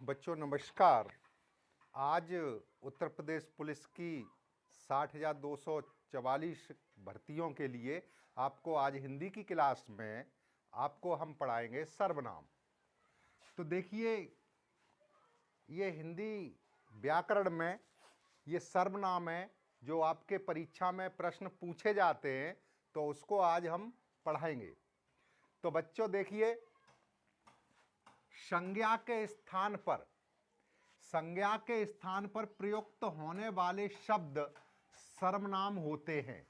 बच्चों नमस्कार। आज उत्तर प्रदेश पुलिस की 60,244 भर्तियों के लिए आपको आज हिंदी की क्लास में आपको हम पढ़ाएंगे सर्वनाम। तो देखिए, ये हिंदी व्याकरण में ये सर्वनाम है जो आपके परीक्षा में प्रश्न पूछे जाते हैं, तो उसको आज हम पढ़ाएंगे। तो बच्चों देखिए, संज्ञा के स्थान पर प्रयुक्त होने वाले शब्द सर्वनाम होते हैं।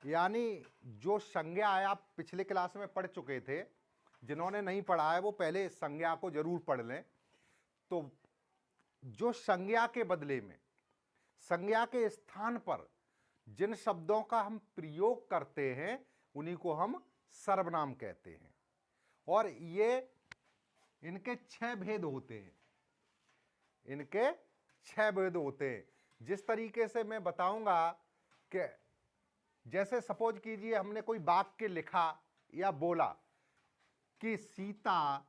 यानी जो संज्ञा है, आप पिछले क्लास में पढ़ चुके थे, जिन्होंने नहीं पढ़ा है वो पहले संज्ञा को जरूर पढ़ लें। तो जो संज्ञा के बदले में, संज्ञा के स्थान पर जिन शब्दों का हम प्रयोग करते हैं उन्हीं को हम सर्वनाम कहते हैं। और ये इनके 6 भेद होते हैं। जिस तरीके से मैं बताऊंगा कि जैसे सपोज कीजिए हमने कोई वाक्य लिखा या बोला कि सीता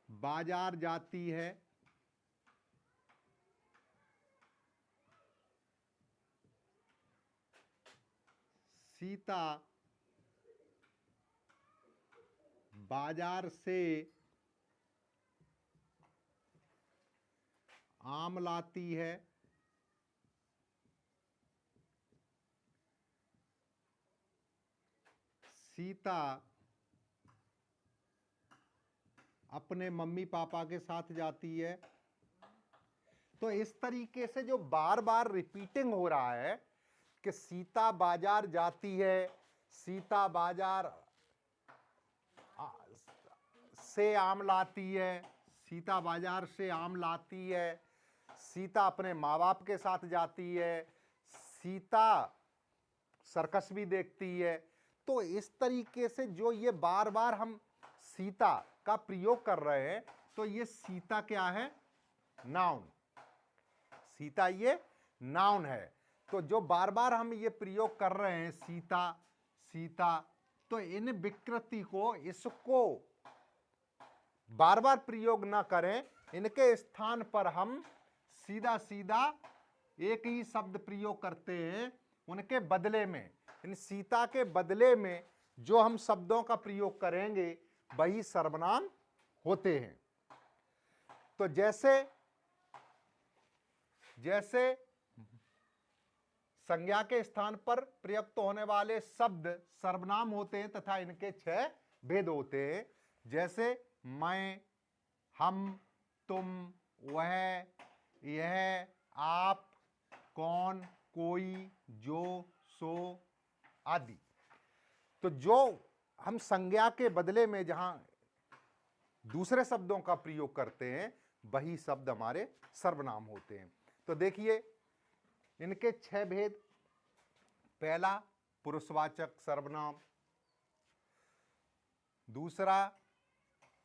बाजार जाती है, सीता बाजार से आम लाती है, सीता अपने मम्मी पापा के साथ जाती है। तो इस तरीके से जो बार बार रिपीटिंग हो रहा है कि सीता बाजार जाती है, सीता बाजार से आम लाती है, सीता बाजार से आम लाती है, सीता अपने माँ बाप के साथ जाती है, सीता सर्कस भी देखती है। तो इस तरीके से जो ये बार बार हम सीता का प्रयोग कर रहे हैं, तो ये सीता क्या है? नाउन। सीता ये नाउन है। तो जो बार बार हम ये प्रयोग कर रहे हैं सीता सीता, तो इन विकृति को, इसको बार बार प्रयोग ना करें। इनके स्थान पर हम सीधा सीधा एक ही शब्द प्रयोग करते हैं। उनके बदले में, इन सीता के बदले में जो हम शब्दों का प्रयोग करेंगे वही सर्वनाम होते हैं। तो जैसे संज्ञा के स्थान पर प्रयुक्त होने वाले शब्द सर्वनाम होते हैं तथा इनके 6 भेद होते हैं। जैसे मैं, हम, तुम, वह, यह, आप, कौन, कोई, जो, सो आदि। तो जो हम संज्ञा के बदले में जहां दूसरे शब्दों का प्रयोग करते हैं वही शब्द हमारे सर्वनाम होते हैं। तो देखिए, इनके 6 भेद। पहला पुरुषवाचक सर्वनाम, दूसरा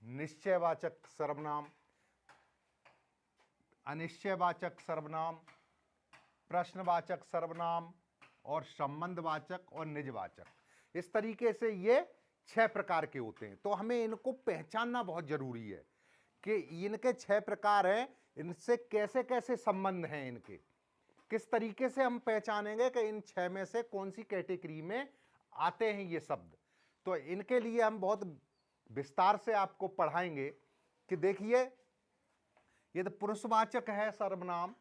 निश्चयवाचक सर्वनाम, अनिश्चयवाचक सर्वनाम, प्रश्नवाचक सर्वनाम और संबंधवाचक और निजवाचक। इस तरीके से ये 6 प्रकार के होते हैं। तो हमें इनको पहचानना बहुत जरूरी है कि इनके 6 प्रकार हैं, इनसे कैसे कैसे संबंध हैं, इनके किस तरीके से हम पहचानेंगे कि इन 6 में से कौन सी कैटेगरी में आते हैं ये शब्द। तो इनके लिए हम बहुत विस्तार से आपको पढ़ाएंगे कि देखिए, ये तो पुरुषवाचक है सर्वनाम।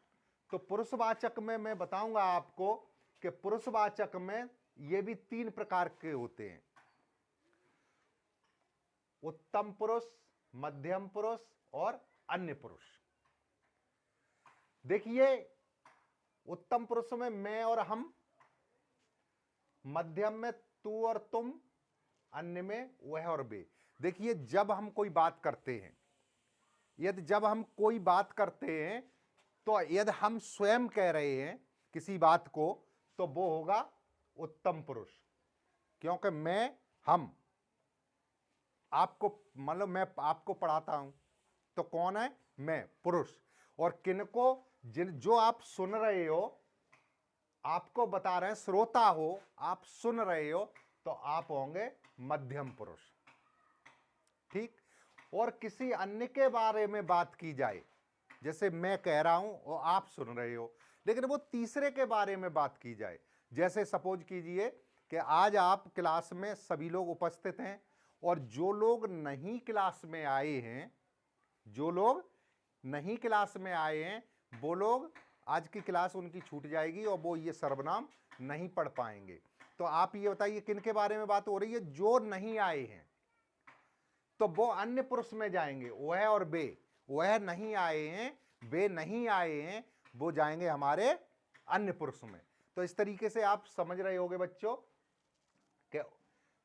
तो पुरुषवाचक में मैं बताऊंगा आपको कि पुरुषवाचक में ये भी 3 प्रकार के होते हैं: उत्तम पुरुष, मध्यम पुरुष और अन्य पुरुष। देखिए, उत्तम पुरुष में मैं और हम, मध्यम में तू और तुम, अन्य में वह और वे। देखिए, जब हम कोई बात करते हैं, तो यदि हम स्वयं कह रहे हैं किसी बात को, तो वो होगा उत्तम पुरुष। क्योंकि मैं, हम, आपको, मतलब मैं आपको पढ़ाता हूं, तो कौन है? मैं, पुरुष। और किनको, जो आप सुन रहे हो, आपको बता रहे हैं, श्रोता हो, आप सुन रहे हो, तो आप होंगे मध्यम पुरुष। ठीक। और किसी अन्य के बारे में बात की जाए, जैसे मैं कह रहा हूं और आप सुन रहे हो, लेकिन वो तीसरे के बारे में बात की जाए। जैसे सपोज कीजिए कि आज आप क्लास में सभी लोग उपस्थित हैं और जो लोग नहीं क्लास में आए हैं, जो लोग नहीं क्लास में आए हैं, वो लोग आज की क्लास उनकी छूट जाएगी और वो ये सर्वनाम नहीं पढ़ पाएंगे। तो आप ये बताइए किन के बारे में बात हो रही है? जो नहीं आए हैं, तो वो अन्य पुरुष में जाएंगे, वह और वे। वह नहीं आए हैं, वे नहीं आए हैं, वो जाएंगे हमारे अन्य पुरुष में। तो इस तरीके से आप समझ रहे होंगे बच्चों कि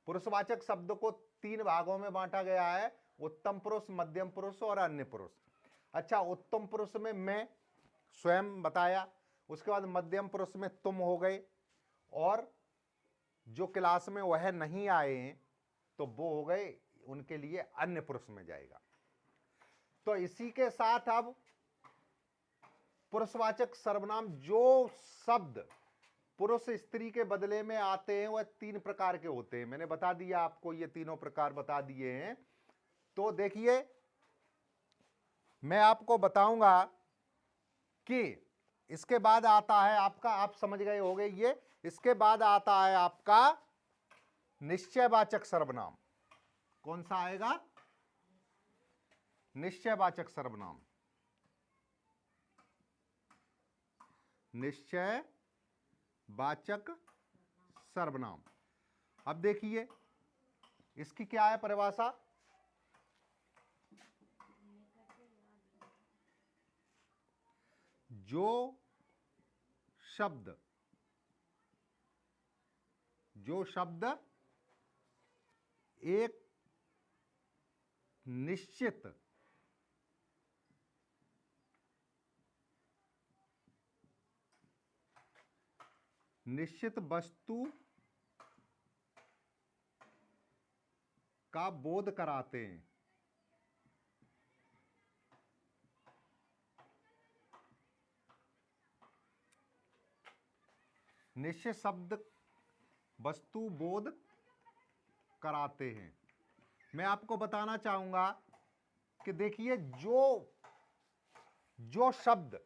पुरुषवाचक शब्द को 3 भागों में बांटा गया है, उत्तम पुरुष, मध्यम पुरुष और अन्य पुरुष। अच्छा, उत्तम पुरुष में मैं स्वयं बताया, उसके बाद मध्यम पुरुष में तुम हो गए, और जो क्लास में वह नहीं आए हैं तो वो हो गए, उनके लिए अन्य पुरुष में जाएगा। तो इसी के साथ अब पुरुषवाचक सर्वनाम, जो शब्द पुरुष स्त्री के बदले में आते हैं वह 3 प्रकार के होते हैं। मैंने बता दिया आपको, ये तीनों प्रकार बता दिए हैं। तो देखिए, मैं आपको बताऊंगा कि इसके बाद आता है आपका, आप समझ गए होंगे ये, इसके बाद आता है आपका निश्चयवाचक सर्वनाम। कौन सा आएगा? निश्चयवाचक सर्वनाम। निश्चयवाचक सर्वनाम। अब देखिए इसकी क्या है परिभाषा? जो शब्द एक निश्चित वस्तु का बोध कराते हैं। निश्चित शब्द वस्तु बोध कराते हैं। मैं आपको बताना चाहूंगा कि देखिए, जो शब्द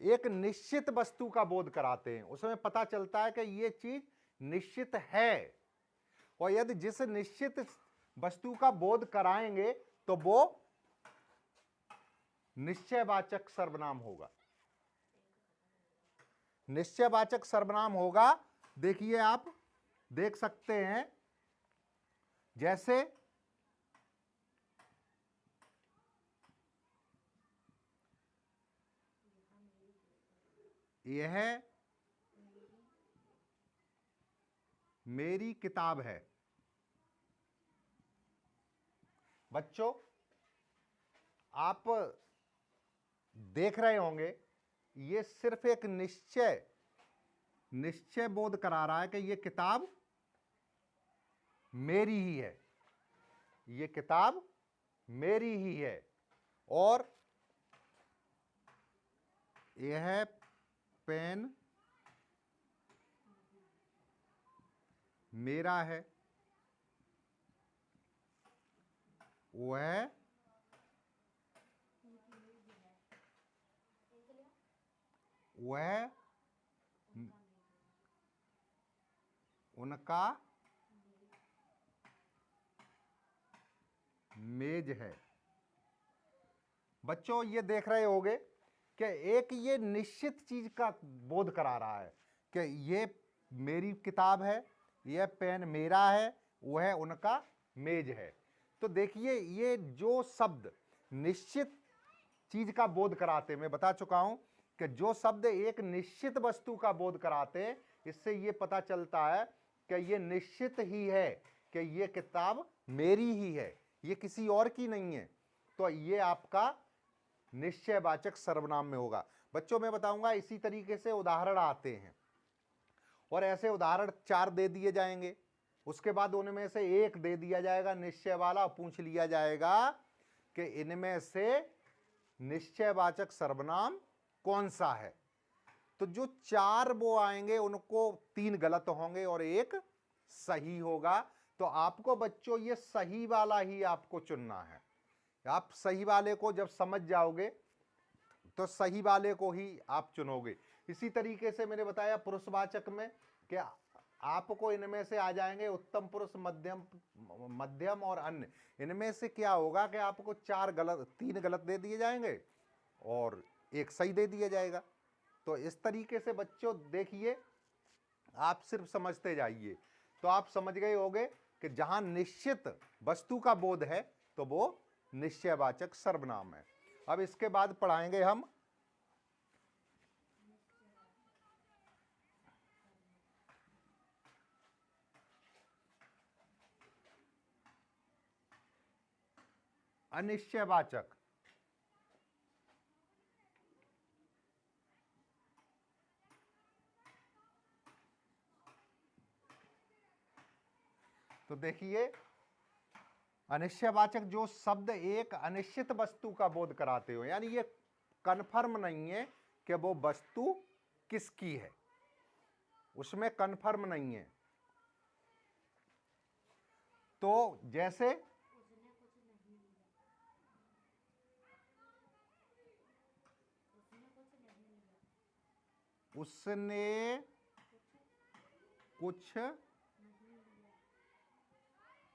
एक निश्चित वस्तु का बोध कराते हैं, उसमें पता चलता है कि ये चीज निश्चित है। और यदि जिस निश्चित वस्तु का बोध कराएंगे तो वो निश्चयवाचक सर्वनाम होगा। निश्चयवाचक सर्वनाम होगा। देखिए, आप देख सकते हैं, जैसे यह मेरी किताब है। बच्चों, आप देख रहे होंगे, ये सिर्फ एक निश्चय बोध करा रहा है कि ये किताब मेरी ही है, ये किताब मेरी ही है, और यह पेन मेरा है, वह उनका मेज है। बच्चों, ये देख रहे होंगे कि एक ये निश्चित चीज का बोध करा रहा है कि ये मेरी किताब है, यह पेन मेरा है, वह उनका मेज है। तो देखिए, ये जो शब्द निश्चित चीज का बोध कराते, मैं बता चुका हूं कि जो शब्द एक निश्चित वस्तु का बोध कराते, इससे ये पता चलता है कि ये निश्चित ही है कि ये किताब मेरी ही है, ये किसी और की नहीं है। तो ये आपका निश्चयवाचक सर्वनाम में होगा। बच्चों, मैं बताऊंगा, इसी तरीके से उदाहरण आते हैं, और ऐसे उदाहरण 4 दे दिए जाएंगे। उसके बाद उनमें से एक दे दिया जाएगा निश्चय वाला, पूछ लिया जाएगा कि इनमें से निश्चयवाचक सर्वनाम कौन सा है। तो जो 4 वो आएंगे, उनको 3 गलत होंगे और 1 सही होगा। तो आपको बच्चों ये सही वाला ही आपको चुनना है। आप सही वाले को जब समझ जाओगे तो सही वाले को ही आप चुनोगे। इसी तरीके से मैंने बताया पुरुषवाचक में कि आपको इनमें से आ जाएंगे उत्तम पुरुष, मध्यम, मध्यम और अन्य। इनमें से क्या होगा कि आपको 3 गलत दे दिए जाएंगे और 1 सही दे दिया जाएगा। तो इस तरीके से बच्चों देखिए, आप सिर्फ समझते जाइए तो आप समझ गए होंगे कि जहां निश्चित वस्तु का बोध है तो वो निश्चयवाचक सर्वनाम है। अब इसके बाद पढ़ाएंगे हम अनिश्चयवाचक। तो देखिए, अनिश्चयवाचक जो शब्द एक अनिश्चित वस्तु का बोध कराते हो, यानी ये कन्फर्म नहीं है कि वो वस्तु किसकी है, उसमें कन्फर्म नहीं है। तो जैसे उसने कुछ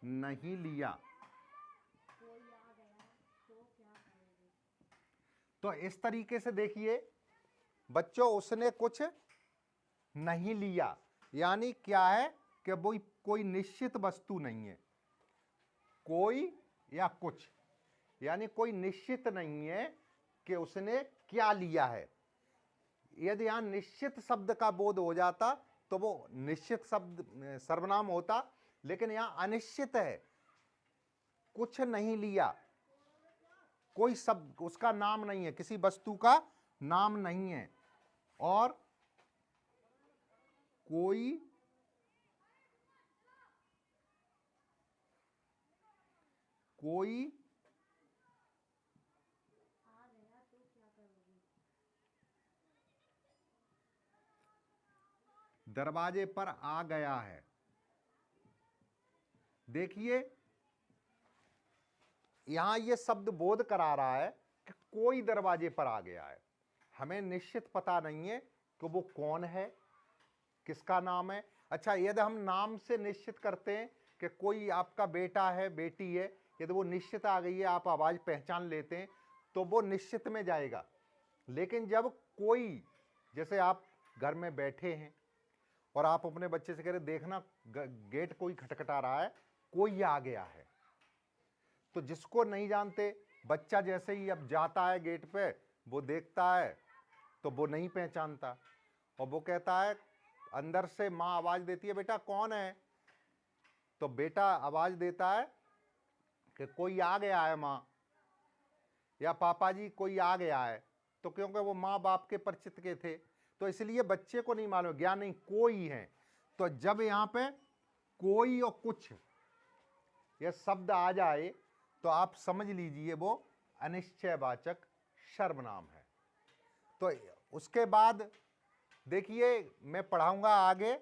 नहीं लिया, तो इस तरीके से देखिए बच्चों, उसने कुछ नहीं लिया यानी क्या है कि वो कोई निश्चित वस्तु नहीं है। कोई या कुछ यानी कोई निश्चित नहीं है कि उसने क्या लिया है। यदि यहां निश्चित शब्द का बोध हो जाता तो वो निश्चित शब्द सर्वनाम होता, लेकिन यहां अनिश्चित है, कुछ नहीं लिया, कोई शब्द उसका नाम नहीं है, किसी वस्तु का नाम नहीं है, और कोई दरवाजे पर आ गया है। देखिए यहां ये शब्द बोध करा रहा है कि कोई दरवाजे पर आ गया है। हमें निश्चित पता नहीं है कि वो कौन है, किसका नाम है। अच्छा, यदि हम नाम से निश्चित करते हैं कि कोई आपका बेटा है, बेटी है, यदि वो निश्चित आ गई है, आप आवाज पहचान लेते हैं तो वो निश्चित में जाएगा। लेकिन जब कोई, जैसे आप घर में बैठे हैं और आप अपने बच्चे से कह रहे देखना गेट कोई खटखटा रहा है, कोई आ गया है, तो जिसको नहीं जानते, बच्चा जैसे ही अब जाता है गेट पे, वो देखता है तो वो नहीं पहचानता, और वो कहता है, अंदर से माँ आवाज देती है, बेटा कौन है, तो बेटा आवाज देता है कि कोई आ गया है माँ, या पापा जी कोई आ गया है, तो क्योंकि वो माँ बाप के परिचित के थे, तो इसलिए बच्चे को नहीं मालूम, ज्ञान नहीं, कोई है। तो जब यहां पे कोई और कुछ ये शब्द आ जाए तो आप समझ लीजिए वो अनिश्चयवाचक सर्वनाम है। तो उसके बाद देखिए मैं पढ़ाऊंगा आगे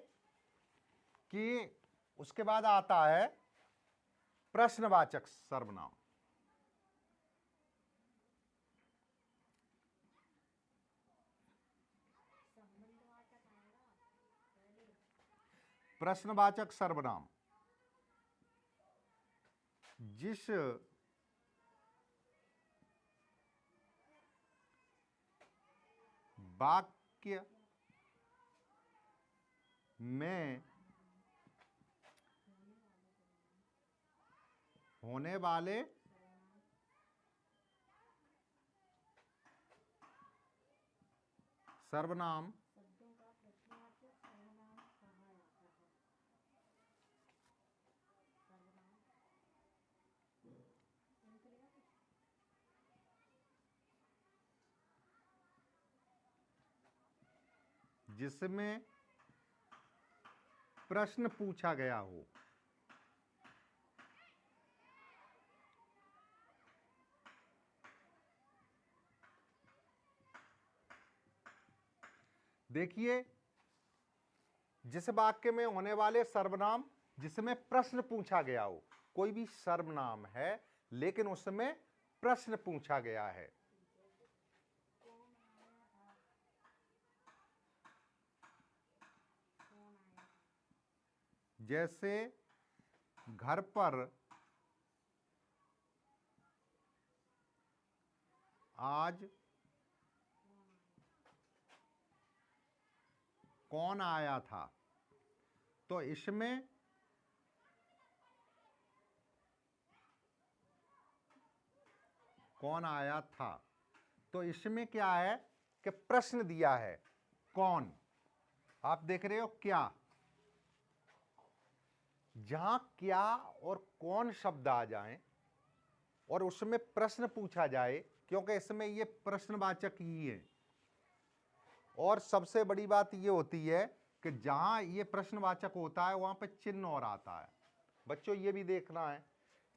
कि उसके बाद आता है प्रश्नवाचक सर्वनाम। प्रश्नवाचक सर्वनाम जिस वाक्य में होने वाले सर्वनाम जिसमें प्रश्न पूछा गया हो। देखिए जिस वाक्य में होने वाले सर्वनाम जिसमें प्रश्न पूछा गया हो। कोई भी सर्वनाम है लेकिन उसमें प्रश्न पूछा गया है। जैसे घर पर आज कौन आया था, तो इसमें कौन आया था, तो इसमें क्या है कि प्रश्न दिया है कौन। आप देख रहे हो क्या, जहां क्या और कौन शब्द आ जाएं और उसमें प्रश्न पूछा जाए, क्योंकि इसमें ये प्रश्नवाचक ही है। और सबसे बड़ी बात ये होती है कि जहां ये प्रश्नवाचक होता है वहां पे चिन्ह और आता है। बच्चों ये भी देखना है,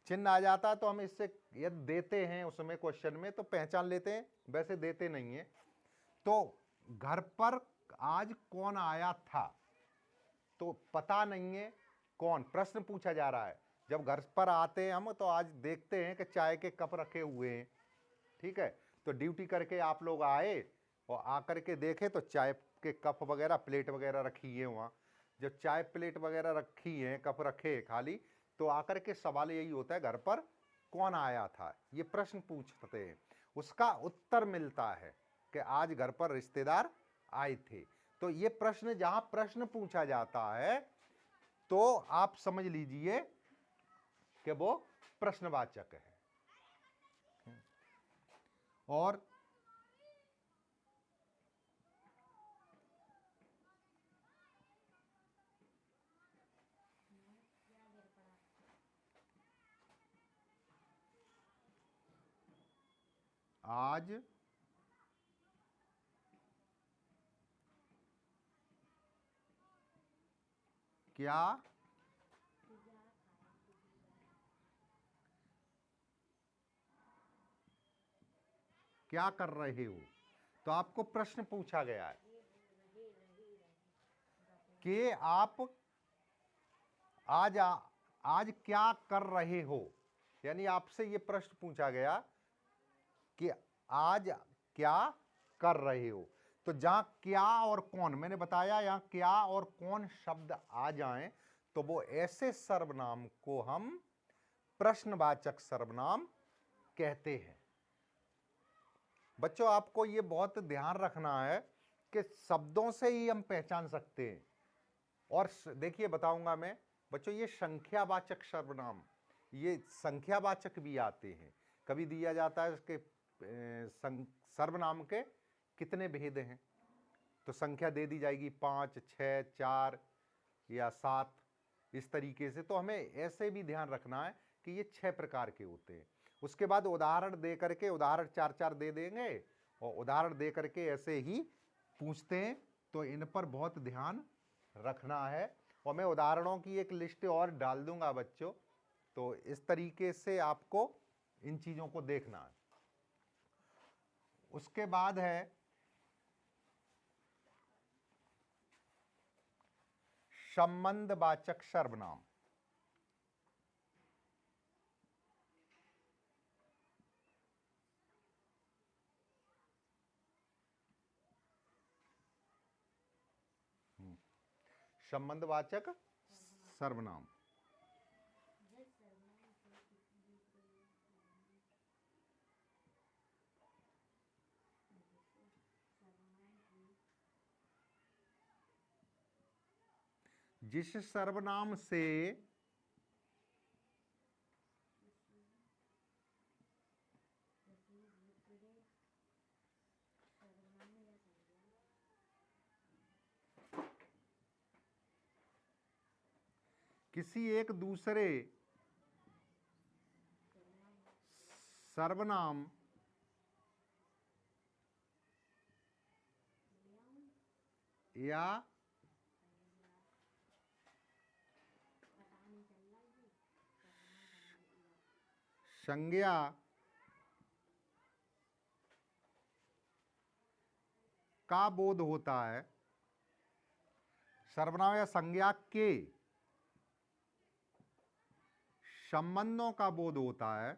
चिन्ह आ जाता है तो हम इससे यदि देते हैं उसमें क्वेश्चन में तो पहचान लेते हैं, वैसे देते नहीं है। तो घर पर आज कौन आया था, तो पता नहीं है कौन, प्रश्न पूछा जा रहा है। जब घर पर आते हैं हम तो आज देखते हैं कि चाय के कप रखे हुए हैं, ठीक है। तो ड्यूटी करके आप लोग आए और आकर के देखे तो चाय के कप वगैरह प्लेट वगैरह रखी है वहाँ। जब चाय प्लेट वगैरह रखी है, कप रखे खाली, तो आकर के सवाल यही होता है घर पर कौन आया था, ये प्रश्न पूछते हैं। उसका उत्तर मिलता है कि आज घर पर रिश्तेदार आए थे। तो ये प्रश्न, जहां प्रश्न पूछा जाता है तो आप समझ लीजिए कि वो प्रश्नवाचक है। और आज क्या क्या कर रहे हो, तो आपको प्रश्न पूछा गया है कि आप आज क्या कर रहे हो, यानी आपसे ये प्रश्न पूछा गया कि आज क्या कर रहे हो। तो जहां क्या और कौन, मैंने बताया यहां क्या और कौन शब्द आ जाएं तो वो ऐसे सर्वनाम को हम प्रश्नवाचक सर्वनाम कहते हैं। बच्चों आपको ये बहुत ध्यान रखना है कि शब्दों से ही हम पहचान सकते हैं। और देखिए बताऊंगा मैं बच्चों, ये संख्यावाचक सर्वनाम, ये संख्यावाचक भी आते हैं। कभी दिया जाता है इसके सर्वनाम के कितने भेद हैं, तो संख्या दे दी जाएगी 5, 6, 4 या 7, इस तरीके से। तो हमें ऐसे भी ध्यान रखना है कि ये 6 प्रकार के होते हैं। उसके बाद उदाहरण दे करके, उदाहरण 4-4 दे देंगे और उदाहरण दे करके ऐसे ही पूछते हैं, तो इन पर बहुत ध्यान रखना है। और मैं उदाहरणों की एक लिस्ट और डाल दूंगा बच्चों, तो इस तरीके से आपको इन चीजों को देखना है। उसके बाद है संबंधवाचक सर्वनाम। संबंधवाचक सर्वनाम जिस सर्वनाम से किसी एक दूसरे सर्वनाम या संज्ञा का बोध होता है, सर्वनाम या संज्ञा के संबंधों का बोध होता है,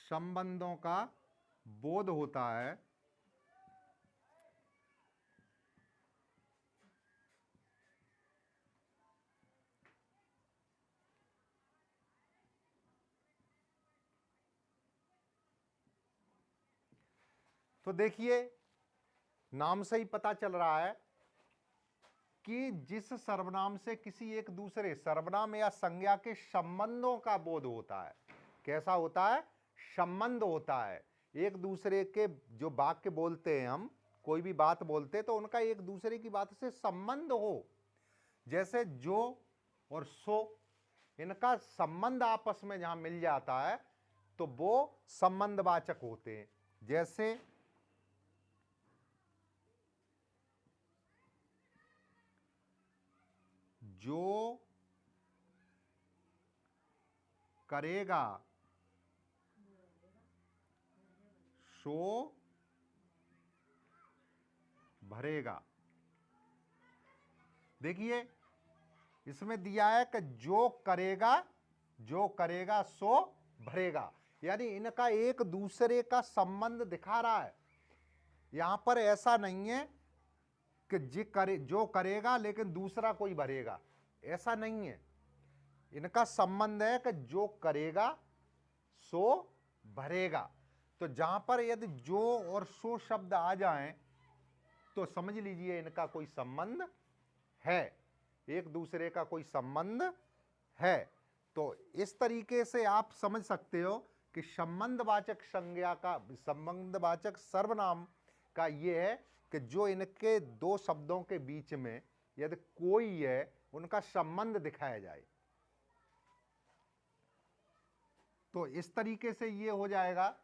संबंधों का बोध होता है, तो देखिए नाम से ही पता चल रहा है कि जिस सर्वनाम से किसी एक दूसरे सर्वनाम या संज्ञा के संबंधों का बोध होता है, कैसा होता है? संबंध होता है। एक दूसरे के जो वाक्य बोलते हैं, हम कोई भी बात बोलते हैं तो उनका एक दूसरे की बात से संबंध हो, जैसे जो और सो, इनका संबंध आपस में जहां मिल जाता है तो वो संबंधवाचक होते हैं। जैसे जो करेगा सो भरेगा। देखिए इसमें दिया है कि जो करेगा सो भरेगा, यानी इनका एक दूसरे का संबंध दिखा रहा है। यहां पर ऐसा नहीं है कि जो करेगा लेकिन दूसरा कोई भरेगा, ऐसा नहीं है। इनका संबंध है कि जो करेगा सो भरेगा। तो जहां पर यदि जो और सो शब्द आ जाएं तो समझ लीजिए इनका कोई संबंध है, एक दूसरे का कोई संबंध है। तो इस तरीके से आप समझ सकते हो कि संबंधवाचक संज्ञा का, संबंधवाचक सर्वनाम का ये है कि जो इनके दो शब्दों के बीच में यदि कोई है उनका संबंध दिखाया जाए। तो इस तरीके से ये हो जाएगा।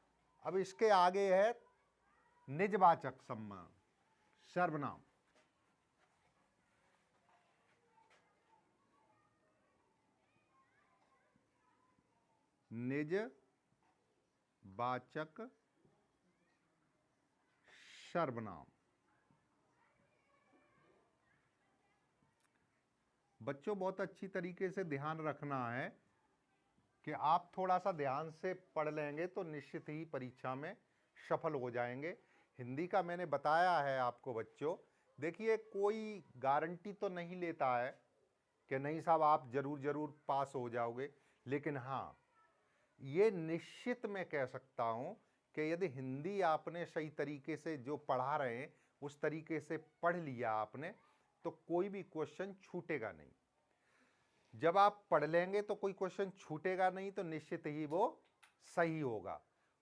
अब इसके आगे है निजवाचक संबंध सर्वनाम। निजवाचक सर्वनाम। बच्चों बहुत अच्छी तरीके से ध्यान रखना है कि आप थोड़ा सा ध्यान से पढ़ लेंगे तो निश्चित ही परीक्षा में सफल हो जाएंगे। हिंदी का मैंने बताया है आपको बच्चों। देखिए कोई गारंटी तो नहीं लेता है कि नहीं साहब आप जरूर पास हो जाओगे, लेकिन हाँ ये निश्चित मैं कह सकता हूँ कि यदि हिंदी आपने सही तरीके से जो पढ़ा रहे हैं उस तरीके से पढ़ लिया आपने तो कोई भी क्वेश्चन छूटेगा नहीं। जब आप पढ़ लेंगे तो कोई क्वेश्चन छूटेगा नहीं, तो निश्चित ही वो सही होगा।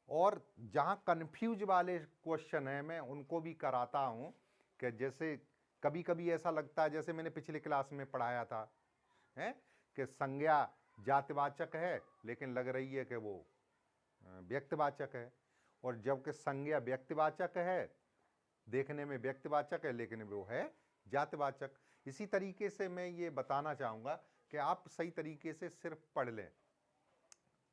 और जहां कंफ्यूज वाले क्वेश्चन हैं मैं उनको भी कराता हूं कि जैसे कभी कभी ऐसा लगता है, जैसे मैंने पिछले क्लास में पढ़ाया था है कि संज्ञा जातिवाचक है लेकिन लग रही है कि वो व्यक्तिवाचक है, और जबकि संज्ञा व्यक्तिवाचक है, देखने में व्यक्तिवाचक है लेकिन वो है जातिवाचक। इसी तरीके से मैं ये बताना चाहूँगा कि आप सही तरीके से सिर्फ पढ़ लें।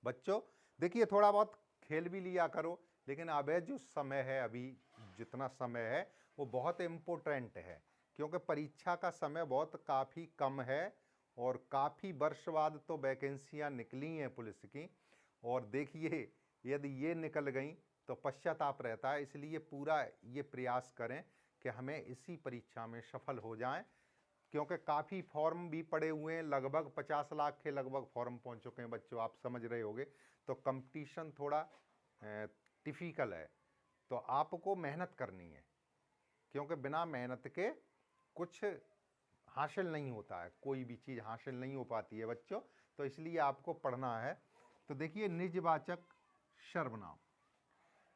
बच्चों देखिए थोड़ा बहुत खेल भी लिया करो, लेकिन अब जो समय है, अभी जितना समय है वो बहुत इम्पोर्टेंट है, क्योंकि परीक्षा का समय बहुत काफ़ी कम है और काफ़ी वर्ष बाद तो वैकेंसियाँ निकली हैं पुलिस की। और देखिए यदि ये निकल गई तो पश्चाताप रहता है। इसलिए पूरा ये प्रयास करें कि हमें इसी परीक्षा में सफल हो जाएं, क्योंकि काफ़ी फॉर्म भी पड़े हुए हैं, लगभग 50 लाख के लगभग फॉर्म पहुंच चुके हैं बच्चों, आप समझ रहे होंगे। तो कंपटीशन थोड़ा टिफिकल है, तो आपको मेहनत करनी है, क्योंकि बिना मेहनत के कुछ हासिल नहीं होता है, कोई भी चीज़ हासिल नहीं हो पाती है बच्चों। तो इसलिए आपको पढ़ना है। तो देखिए निजवाचक सर्वनाम,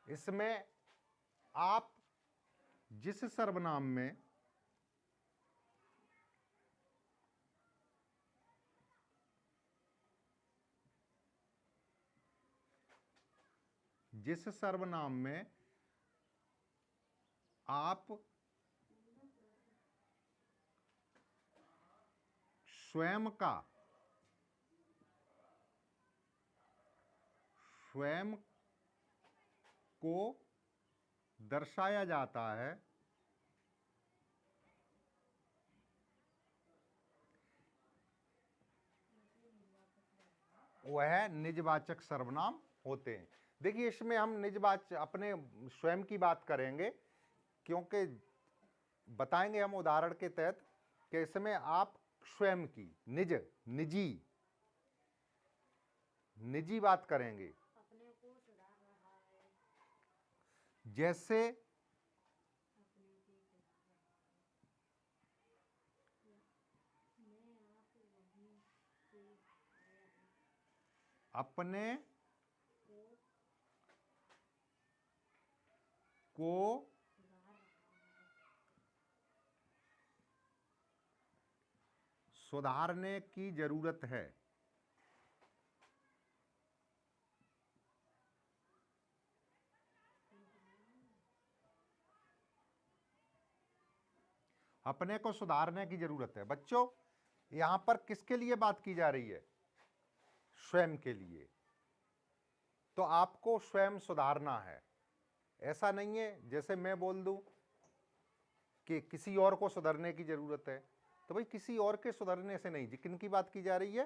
इसमें आप जिस सर्वनाम में आप स्वयं को दर्शाया जाता है, वह निजवाचक सर्वनाम होते हैं। देखिए इसमें हम निजवाचक अपने स्वयं की बात करेंगे, क्योंकि बताएंगे हम उदाहरण के तहत कि इसमें आप स्वयं की निजी बात करेंगे। जैसे अपने को सुधारने की जरूरत है। अपने को सुधारने की जरूरत है। बच्चों यहां पर किसके लिए बात की जा रही है? स्वयं के लिए। तो आपको स्वयं सुधारना है। ऐसा नहीं है जैसे मैं बोल दूं कि किसी और को सुधरने की जरूरत है, तो भाई किसी और के सुधरने से नहीं, किन की बात की जा रही है?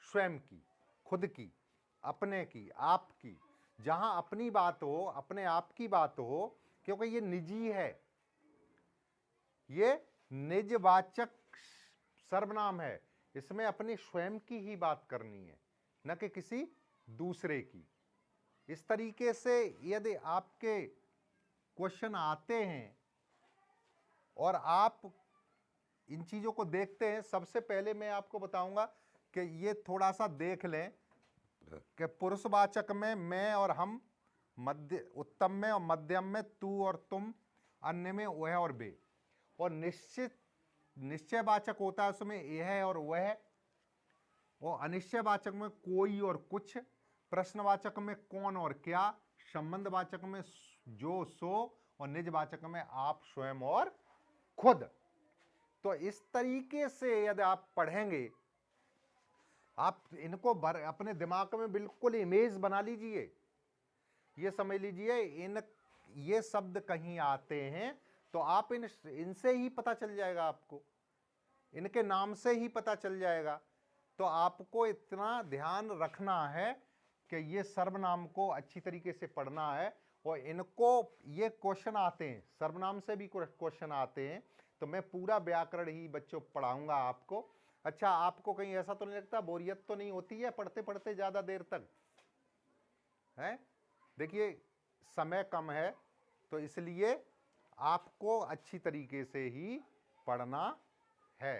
स्वयं की, खुद की, अपने की, आपकी। जहां अपनी बात हो, अपने आप की बात हो, क्योंकि ये निजी है, ये निजवाचक सर्वनाम है, इसमें अपनी स्वयं की ही बात करनी है, न कि किसी दूसरे की। इस तरीके से यदि आपके क्वेश्चन आते हैं और आप इन चीजों को देखते हैं, सबसे पहले मैं आपको बताऊंगा कि ये थोड़ा सा देख लें कि पुरुषवाचक में मैं और हम, मध्य उत्तम में और मध्यम में तू और तुम, अन्य में वह और वे, और निश्चयवाचक होता है उसमें यह और वह, और अनिश्चयवाचक में कोई और कुछ, प्रश्नवाचक में कौन और क्या, संबंधवाचक में जो सो, और निजवाचक में आप स्वयं और खुद। तो इस तरीके से यदि आप पढ़ेंगे, आप इनको अपने दिमाग में बिल्कुल इमेज बना लीजिए। ये समझ लीजिए ये शब्द कहीं आते हैं तो आप इनसे ही पता चल जाएगा, आपको इनके नाम से ही पता चल जाएगा। तो आपको इतना ध्यान रखना है कि ये सर्वनाम को अच्छी तरीके से पढ़ना है, और इनको ये क्वेश्चन आते हैं, सर्वनाम से भी क्वेश्चन आते हैं, तो मैं पूरा व्याकरण ही बच्चों पढ़ाऊंगा आपको। अच्छा, आपको कहीं ऐसा तो नहीं लगता, बोरियत तो नहीं होती है पढ़ते पढ़ते ज्यादा देर तक? है, देखिए समय कम है, तो इसलिए आपको अच्छी तरीके से ही पढ़ना है।